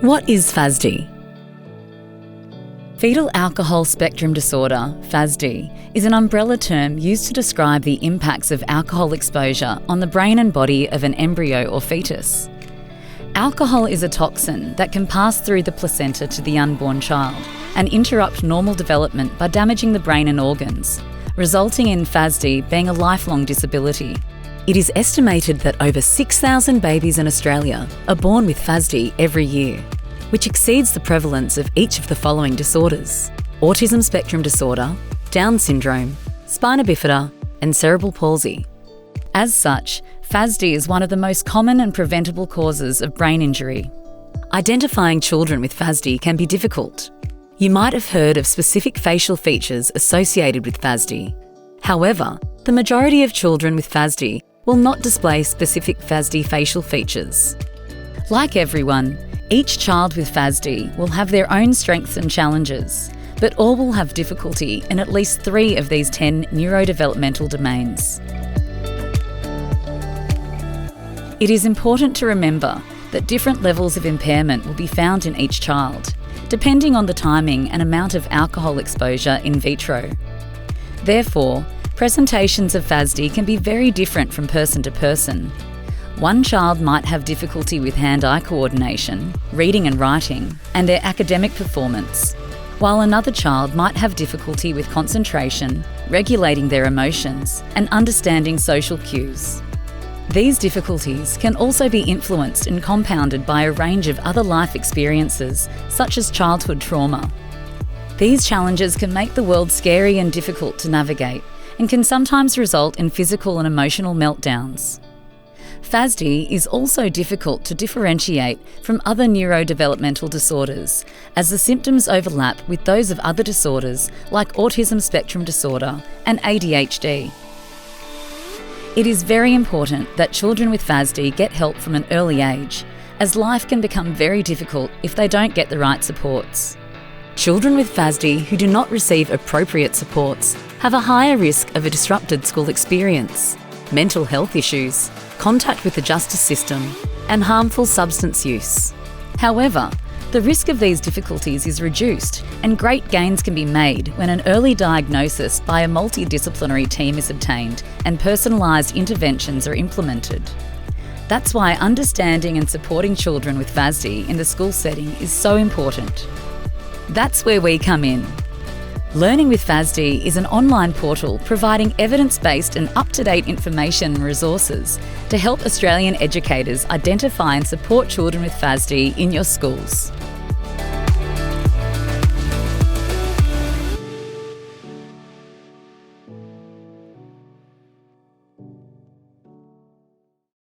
What is FASD? Fetal Alcohol Spectrum Disorder, FASD, is an umbrella term used to describe the impacts of alcohol exposure on the brain and body of an embryo or fetus. Alcohol is a toxin that can pass through the placenta to the unborn child and interrupt normal development by damaging the brain and organs, resulting in FASD being a lifelong disability. It is estimated that over 6,000 babies in Australia are born with FASD every year, which exceeds the prevalence of each of the following disorders: autism spectrum disorder, Down syndrome, spina bifida, and cerebral palsy. As such, FASD is one of the most common and preventable causes of brain injury. Identifying children with FASD can be difficult. You might have heard of specific facial features associated with FASD. However, the majority of children with FASD will not display specific FASD facial features. Like everyone, each child with FASD will have their own strengths and challenges, but all will have difficulty in at least 3 of these 10 neurodevelopmental domains. It is important to remember that different levels of impairment will be found in each child, depending on the timing and amount of alcohol exposure in vitro. Therefore, presentations of FASD can be very different from person to person. One child might have difficulty with hand-eye coordination, reading and writing, and their academic performance, while another child might have difficulty with concentration, regulating their emotions, and understanding social cues. These difficulties can also be influenced and compounded by a range of other life experiences, such as childhood trauma. These challenges can make the world scary and difficult to navigate, and can sometimes result in physical and emotional meltdowns. FASD is also difficult to differentiate from other neurodevelopmental disorders, as the symptoms overlap with those of other disorders like autism spectrum disorder and ADHD. It is very important that children with FASD get help from an early age, as life can become very difficult if they don't get the right supports. Children with FASD who do not receive appropriate supports have a higher risk of a disrupted school experience, mental health issues, contact with the justice system, and harmful substance use. However, the risk of these difficulties is reduced, and great gains can be made when an early diagnosis by a multidisciplinary team is obtained and personalised interventions are implemented. That's why understanding and supporting children with FASD in the school setting is so important. That's where we come in. Learning with FASD is an online portal providing evidence-based and up-to-date information and resources to help Australian educators identify and support children with FASD in your schools.